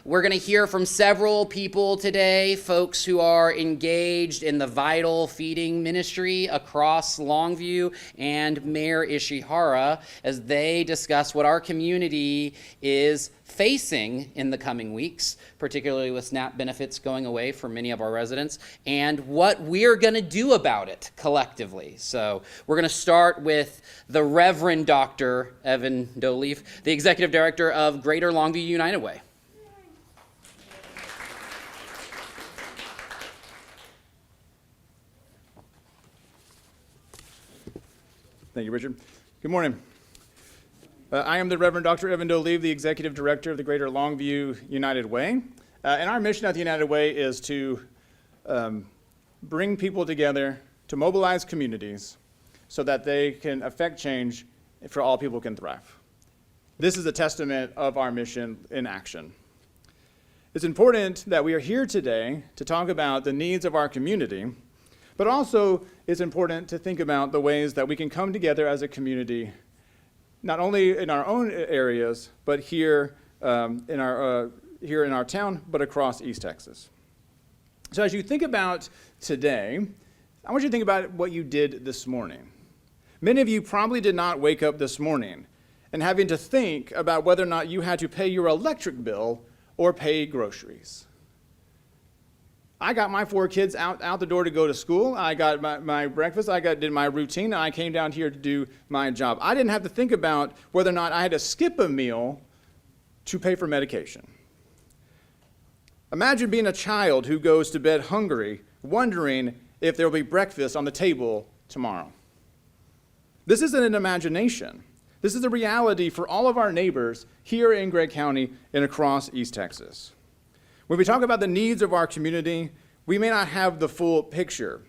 We're going to hear from several people today, folks who are engaged in the vital feeding ministry across Longview, and Mayor Ishihara, as they discuss what our community is facing in the coming weeks, particularly with SNAP benefits going away for many of our residents, and what we're going to do about it collectively. So we're going to start with the Reverend Dr. Evan Doleaf, the Executive Director of Greater Longview United Way. Thank you, Richard. Good morning. I am the Reverend Dr. Evan Doleaf, the Executive Director of the Greater Longview United Way. And our mission at the United Way is to bring people together, to mobilize communities so that they can affect change for all people can thrive. This is a testament of our mission in action. It's important that we are here today to talk about the needs of our community, but also it's important to think about the ways that we can come together as a community, not only in our own areas, but here in our town, but across East Texas. So as you think about today, I want you to think about what you did this morning. Many of you probably did not wake up this morning and having to think about whether or not you had to pay your electric bill or pay groceries. I got my 4 kids out the door to go to school. I got my breakfast. Did my routine, and I came down here to do my job. I didn't have to think about whether or not I had to skip a meal to pay for medication. Imagine being a child who goes to bed hungry, wondering if there will be breakfast on the table tomorrow. This isn't an imagination. This is a reality for all of our neighbors here in Gregg County and across East Texas. When we talk about the needs of our community, we may not have the full picture.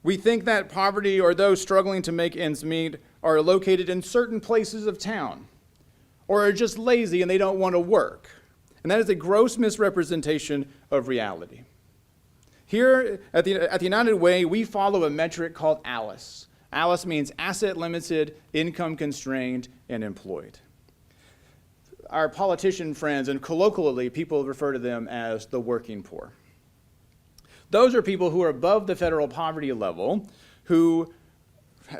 We think that poverty or those struggling to make ends meet are located in certain places of town, or are just lazy and they don't want to work. And that is a gross misrepresentation of reality. Here at the United Way, we follow a metric called ALICE. ALICE means asset limited, income constrained, and employed. Our politician friends, and colloquially, people refer to them as the working poor. Those are people who are above the federal poverty level, who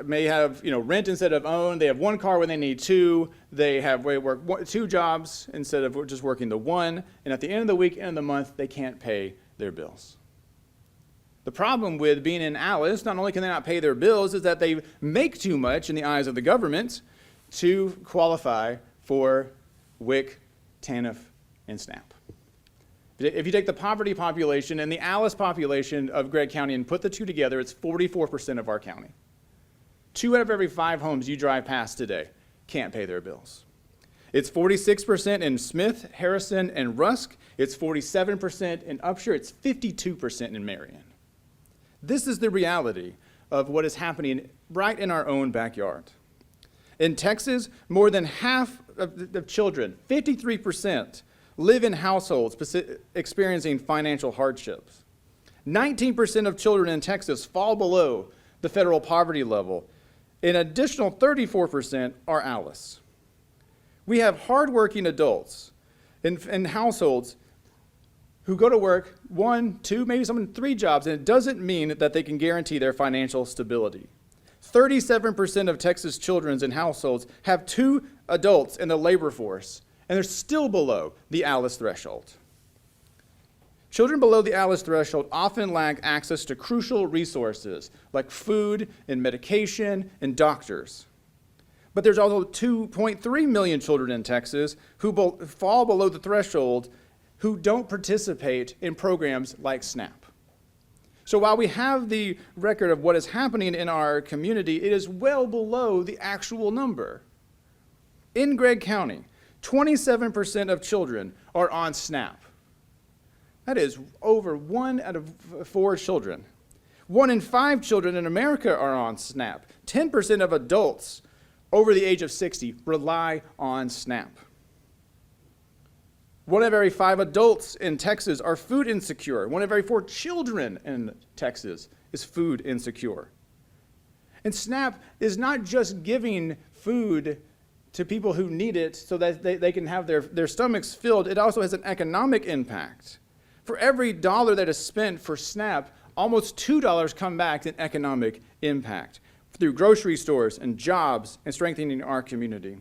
may have rent instead of own. They have 1 car when they need 2. They work 2 jobs instead of just working the 1. And at the end of the week, end of the month, they can't pay their bills. The problem with being in ALICE, not only can they not pay their bills, is that they make too much in the eyes of the government to qualify for WIC, TANF, and SNAP. If you take the poverty population and the ALICE population of Gregg County and put the 2 together, it's 44% of our county. 2 out of every 5 homes you drive past today can't pay their bills. It's 46% in Smith, Harrison, and Rusk. It's 47% in Upshur. It's 52% in Marion. This is the reality of what is happening right in our own backyard. In Texas, more than half of children, 53%, live in households experiencing financial hardships. 19% of children in Texas fall below the federal poverty level. An additional 34% are ALICE. We have hardworking adults in households who go to work 1, 2, maybe some 3 jobs, and it doesn't mean that they can guarantee their financial stability. 37% of Texas children in households have 2 adults in the labor force, and they're still below the ALICE threshold. Children below the ALICE threshold often lack access to crucial resources like food and medication and doctors. But there's also 2.3 million children in Texas who fall below the threshold who don't participate in programs like SNAP. So while we have the record of what is happening in our community, it is well below the actual number. In Gregg County, 27% of children are on SNAP. That is over 1 out of 4 children. 1 in 5 children in America are on SNAP. 10% of adults over the age of 60 rely on SNAP. 1 of every 5 adults in Texas are food insecure. 1 of every 4 children in Texas is food insecure. And SNAP is not just giving food to people who need it so that they can have their stomachs filled, it also has an economic impact. For every dollar that is spent for SNAP, almost $2 come back in economic impact through grocery stores and jobs and strengthening our community.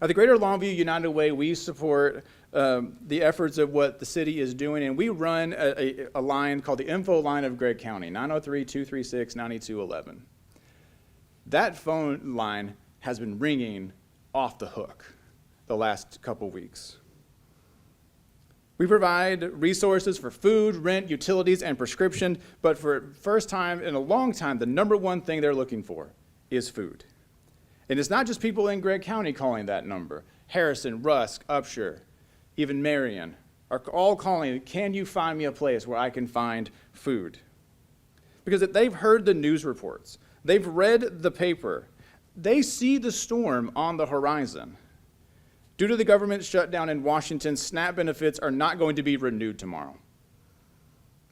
At the Greater Longview United Way, we support the efforts of what the city is doing, and we run a line called the Info Line of Gregg County, 903-236-9211. That phone line has been ringing off the hook the last couple weeks. We provide resources for food, rent, utilities, and prescription, but for the first time in a long time, the number one thing they're looking for is food. And it's not just people in Gregg County calling that number. Harrison, Rusk, Upshur, even Marion are all calling, can you find me a place where I can find food? Because if they've heard the news reports, they've read the paper, they see the storm on the horizon. Due to the government shutdown in Washington, SNAP benefits are not going to be renewed tomorrow.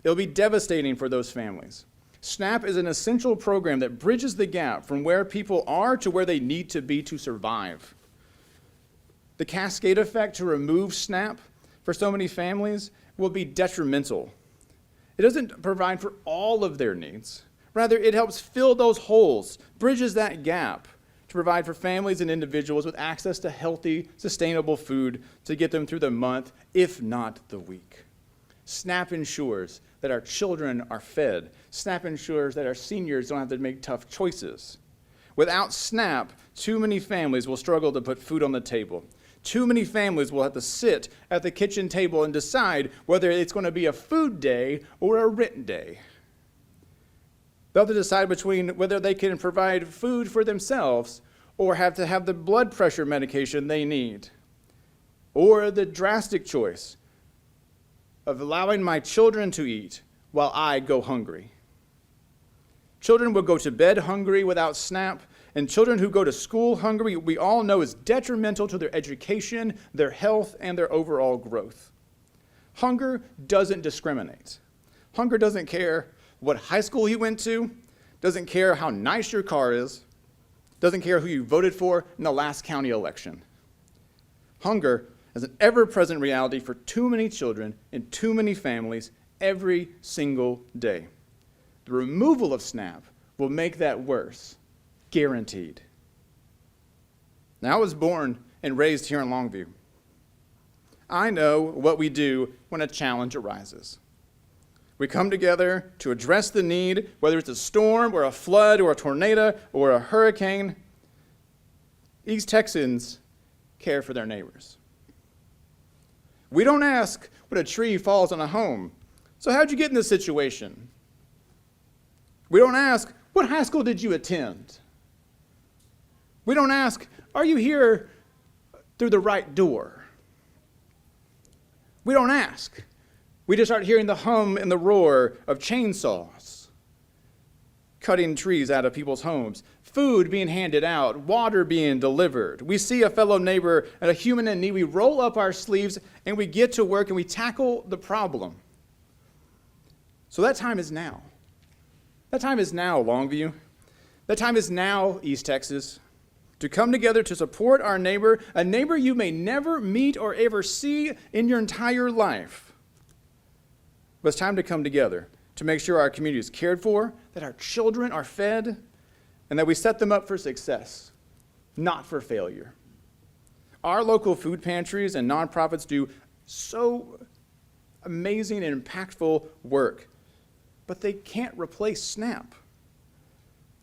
It'll be devastating for those families. SNAP is an essential program that bridges the gap from where people are to where they need to be to survive. The cascade effect to remove SNAP for so many families will be detrimental. It doesn't provide for all of their needs. Rather, it helps fill those holes, bridges that gap to provide for families and individuals with access to healthy, sustainable food to get them through the month, if not the week. SNAP ensures that our children are fed. SNAP ensures that our seniors don't have to make tough choices. Without SNAP, too many families will struggle to put food on the table. Too many families will have to sit at the kitchen table and decide whether it's going to be a food day or a rent day. They'll have to decide between whether they can provide food for themselves or have to have the blood pressure medication they need. Or the drastic choice of allowing my children to eat while I go hungry. Children will go to bed hungry without SNAP, and children who go to school hungry, we all know is detrimental to their education, their health, and their overall growth. Hunger doesn't discriminate. Hunger doesn't care what high school you went to, doesn't care how nice your car is, doesn't care who you voted for in the last county election. Hunger is an ever-present reality for too many children in too many families every single day. The removal of SNAP will make that worse, guaranteed. Now, I was born and raised here in Longview. I know what we do when a challenge arises. We come together to address the need, whether it's a storm or a flood or a tornado or a hurricane. East Texans care for their neighbors. We don't ask when a tree falls on a home, so how'd you get in this situation? We don't ask, what high school did you attend? We don't ask, are you here through the right door? We don't ask. We just start hearing the hum and the roar of chainsaws, cutting trees out of people's homes, food being handed out, water being delivered. We see a fellow neighbor and a human in need. We roll up our sleeves and we get to work and we tackle the problem. So that time is now. That time is now, Longview. That time is now, East Texas, to come together to support our neighbor, a neighbor you may never meet or ever see in your entire life. But it's time to come together to make sure our community is cared for, that our children are fed, and that we set them up for success, not for failure. Our local food pantries and nonprofits do so amazing and impactful work, but they can't replace SNAP.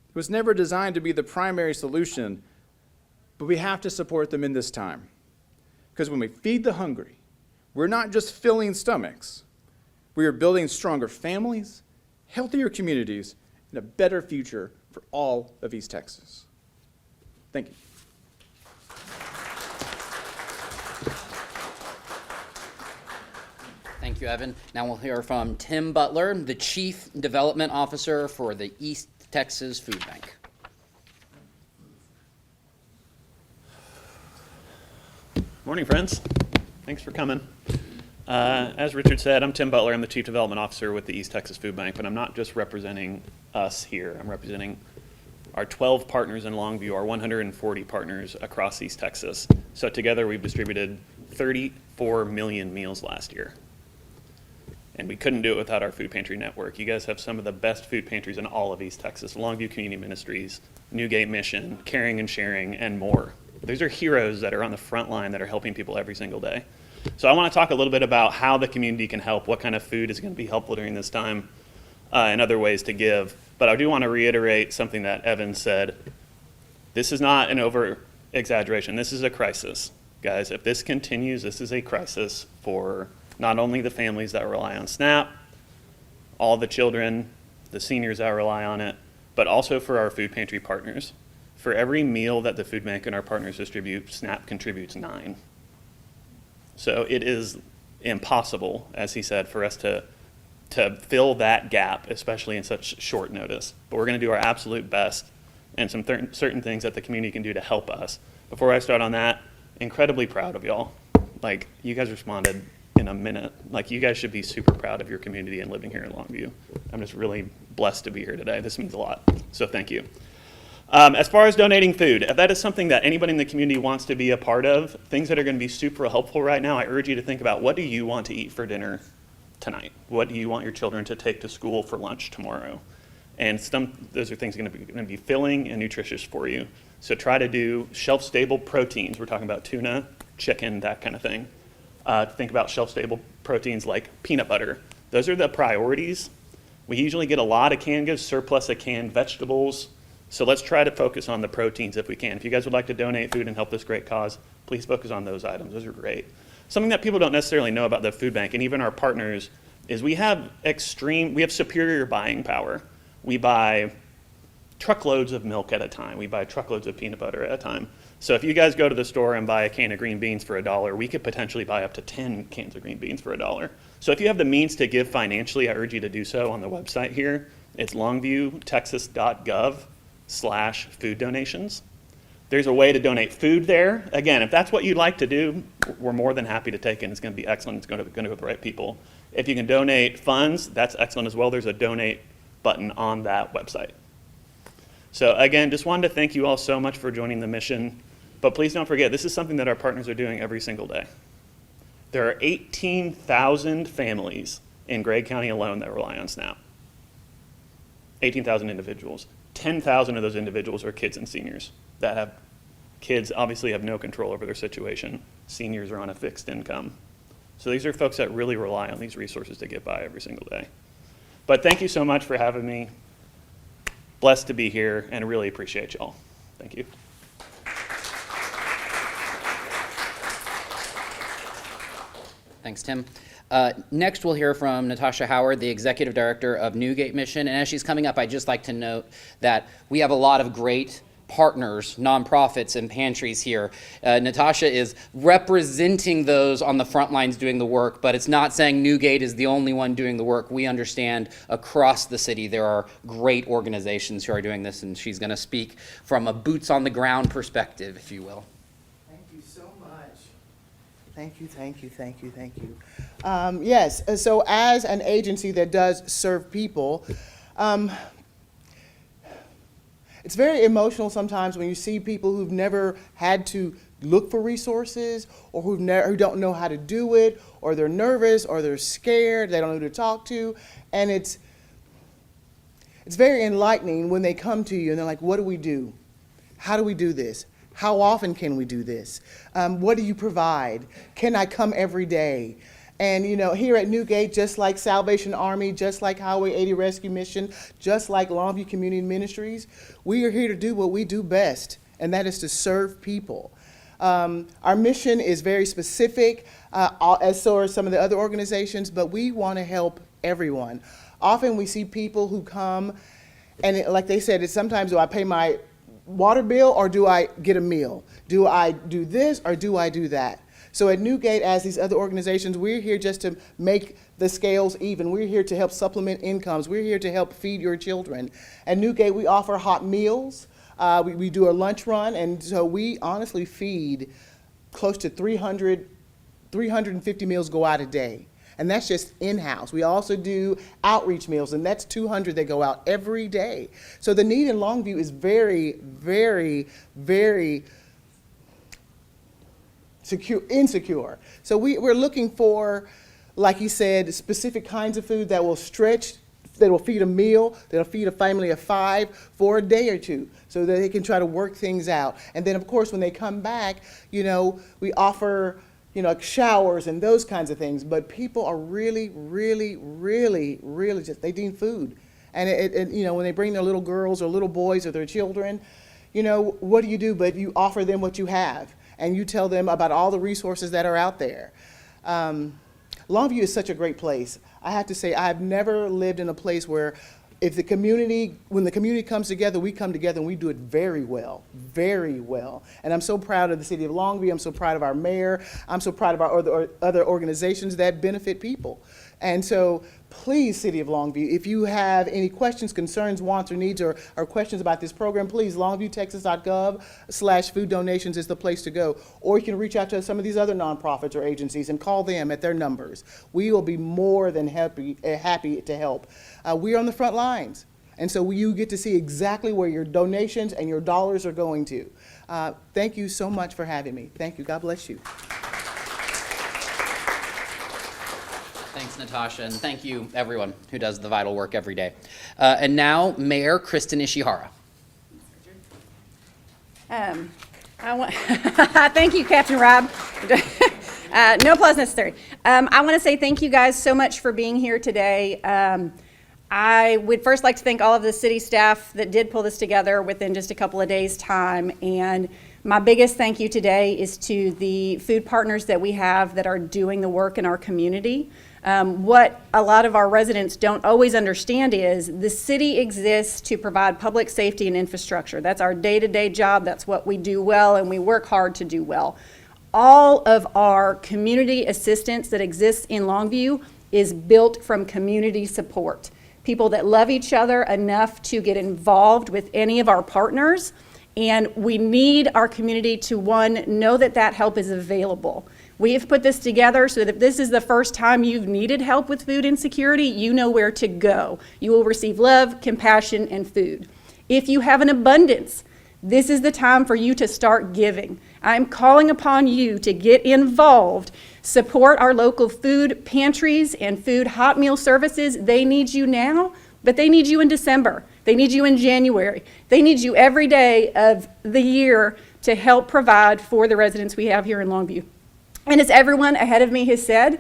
It was never designed to be the primary solution, but we have to support them in this time. Because when we feed the hungry, we're not just filling stomachs, we are building stronger families, healthier communities, and a better future for all of East Texas. Thank you. Thank you, Evan. Now we'll hear from Tim Butler, the Chief Development Officer for the East Texas Food Bank. Morning, friends. Thanks for coming. As Richard said, I'm Tim Butler. I'm the Chief Development Officer with the East Texas Food Bank, but I'm not just representing us here. I'm representing our 12 partners in Longview, our 140 partners across East Texas. So together we've distributed 34 million meals last year. And we couldn't do it without our food pantry network. You guys have some of the best food pantries in all of East Texas. Longview Community Ministries, Newgate Mission, Caring and Sharing, and more. These are heroes that are on the front line that are helping people every single day. So I want to talk a little bit about how the community can help, what kind of food is going to be helpful during this time, and other ways to give. But I do want to reiterate something that Evan said. This is not an over-exaggeration. This is a crisis. Guys, if this continues, this is a crisis for not only the families that rely on SNAP, all the children, the seniors that rely on it, but also for our food pantry partners. For every meal that the food bank and our partners distribute, SNAP contributes 9. So it is impossible, as he said, for us to fill that gap, especially in such short notice. But we're going to do our absolute best and some certain things that the community can do to help us. Before I start on that, incredibly proud of y'all. Like, you guys responded in a minute. Like, you guys should be super proud of your community and living here in Longview. I'm just really blessed to be here today. This means a lot. So thank you. As far as donating food, if that is something that anybody in the community wants to be a part of, things that are going to be super helpful right now, I urge you to think about, what do you want to eat for dinner tonight? What do you want your children to take to school for lunch tomorrow? And those are things going to be filling and nutritious for you. So try to do shelf-stable proteins. We're talking about tuna, chicken, that kind of thing. Think about shelf-stable proteins like peanut butter. Those are the priorities. We usually get a lot of canned goods, surplus of canned vegetables. So let's try to focus on the proteins if we can. If you guys would like to donate food and help this great cause, please focus on those items. Those are great. Something that people don't necessarily know about the food bank and even our partners is we have superior buying power. We buy truckloads of milk at a time. We buy truckloads of peanut butter at a time. So if you guys go to the store and buy a can of green beans for $1, we could potentially buy up to 10 cans of green beans for $1. So if you have the means to give financially, I urge you to do so on the website here. It's longviewtexas.gov/food donations. There's a way to donate food there. Again, if that's what you'd like to do, we're more than happy to take it. It's going to be excellent. It's going to go to the right people. If you can donate funds, that's excellent as well. There's a donate button on that website. So again, just wanted to thank you all so much for joining the mission. But please don't forget, this is something that our partners are doing every single day. There are 18,000 families in Gregg County alone that rely on SNAP. 18,000 individuals. 10,000 of those individuals are kids and seniors that have kids obviously have no control over their situation. Seniors are on a fixed income. So these are folks that really rely on these resources to get by every single day. But thank you so much for having me. Blessed to be here and really appreciate y'all. Thank you. Thanks, Tim. Next, we'll hear from Natasha Howard, the Executive Director of Newgate Mission. And as she's coming up, I'd just like to note that we have a lot of great partners, nonprofits, and pantries here. Natasha is representing those on the front lines doing the work, but it's not saying Newgate is the only one doing the work. We understand across the city there are great organizations who are doing this, and she's going to speak from a boots-on-the-ground perspective, if you will. Thank you so much. Thank you, thank you, thank you, thank you. Yes, so as an agency that does serve people, it's very emotional sometimes when you see people who've never had to look for resources, or who don't know how to do it, or they're nervous, or they're scared, they don't know who to talk to, and it's very enlightening when they come to you and they're like, what do we do? How do we do this? How often can we do this? What do you provide? Can I come every day? And you know, here at Newgate, just like Salvation Army, just like Hiway 80 Rescue Mission, just like Longview Community Ministries, we are here to do what we do best, and that is to serve people. Our mission is very specific, as so are some of the other organizations, but we want to help everyone. Often we see people who come, and like they said, it's sometimes, do I pay my water bill or do I get a meal? Do I do this or do I do that? So at Newgate, as these other organizations, we're here just to make the scales even. We're here to help supplement incomes. We're here to help feed your children. At Newgate, we offer hot meals. We do a lunch run, and so we honestly feed close to 350 meals go out a day. And that's just in-house. We also do outreach meals, and that's 200 that go out every day. So the need in Longview is very, very, very insecure. So we're looking for, like he said, specific kinds of food that will stretch, that will feed a meal, that'll feed a family of 5 for a day or two, so that they can try to work things out. And then, of course, when they come back, we offer, showers and those kinds of things. But people are really, really, really, really just, they need food. And when they bring their little girls or little boys or their children, what do you do? But you offer them what you have, and you tell them about all the resources that are out there. Longview is such a great place. I have to say, I've never lived in a place where when the community comes together, we come together and we do it very well, very well. And I'm so proud of the City of Longview. I'm so proud of our mayor. I'm so proud of our other organizations that benefit people. And so please, City of Longview, if you have any questions, concerns, wants, or needs, or questions about this program, please, longviewtexas.gov/food donations is the place to go. Or you can reach out to some of these other nonprofits or agencies and call them at their numbers. We will be more than happy to help. We're on the front lines. And so you get to see exactly where your donations and your dollars are going to. Thank you so much for having me. Thank you. God bless you. Thanks, Natasha, and thank you, everyone who does the vital work every day. And now, Mayor Kristen Ishihara. Thank you, Captain Rob. No applause necessary. I want to say thank you guys so much for being here today. I would first like to thank all of the city staff that did pull this together within just a couple of days' time. And my biggest thank you today is to the food partners that we have that are doing the work in our community. What a lot of our residents don't always understand is the city exists to provide public safety and infrastructure. That's our day-to-day job. That's what we do well, and we work hard to do well. All of our community assistance that exists in Longview is built from community support. People that love each other enough to get involved with any of our partners, and we need our community to, one, know that that help is available. We have put this together so that if this is the first time you've needed help with food insecurity, you know where to go. You will receive love, compassion, and food. If you have an abundance, this is the time for you to start giving. I'm calling upon you to get involved. Support our local food pantries and food hot meal services. They need you now, but they need you in December. They need you in January. They need you every day of the year to help provide for the residents we have here in Longview. And as everyone ahead of me has said,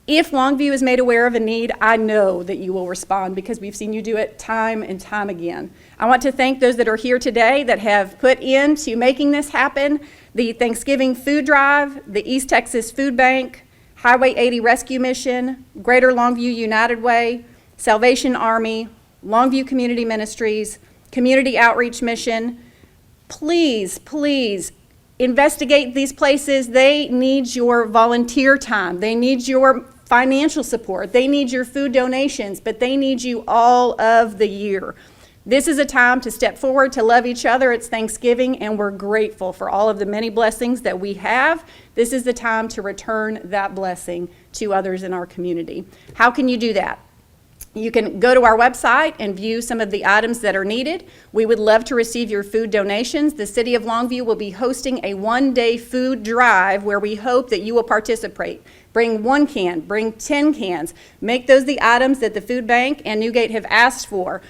if Longview is made aware of a need, I know that you will respond because we've seen you do it time and time again. I want to thank those that are here today that have put into making this happen. The Thanksgiving Food Drive, the East Texas Food Bank, Highway 80 Rescue Mission, Greater Longview United Way, Salvation Army, Longview Community Ministries, Community Outreach Mission. Please, please, investigate these places. They need your volunteer time. They need your financial support. They need your food donations, but they need you all of the year. This is a time to step forward, to love each other. It's Thanksgiving, and we're grateful for all of the many blessings that we have. This is the time to return that blessing to others in our community. How can you do that? You can go to our website and view some of the items that are needed. We would love to receive your food donations. The City of Longview will be hosting a one-day food drive where we hope that you will participate. Bring 1 can, bring 10 cans. Make those the items that the food bank and Newgate have asked for.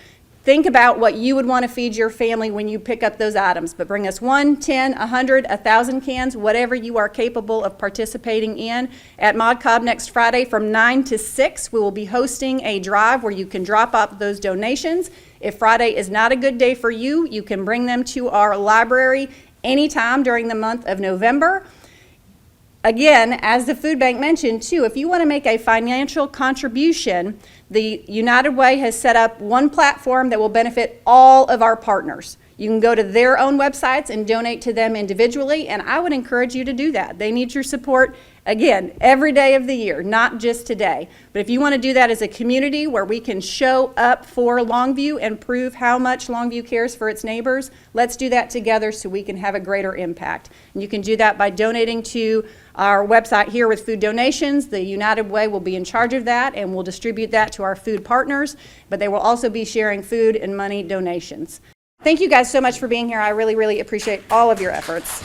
Think about what you would want to feed your family when you pick up those items, but bring us 1, 10, 100, 1,000 cans, whatever you are capable of participating in. At Mod Cobb next Friday from 9 to 6, we will be hosting a drive where you can drop off those donations. If Friday is not a good day for you, you can bring them to our library anytime during the month of November. Again, as the food bank mentioned too, if you want to make a financial contribution, the United Way has set up one platform that will benefit all of our partners. You can go to their own websites and donate to them individually, and I would encourage you to do that. They need your support, again, every day of the year, not just today. But if you want to do that as a community where we can show up for Longview and prove how much Longview cares for its neighbors, let's do that together so we can have a greater impact. And you can do that by donating to our website here with food donations. The United Way will be in charge of that, and we'll distribute that to our food partners, but they will also be sharing food and money donations. Thank you guys so much for being here. I really, really appreciate all of your efforts.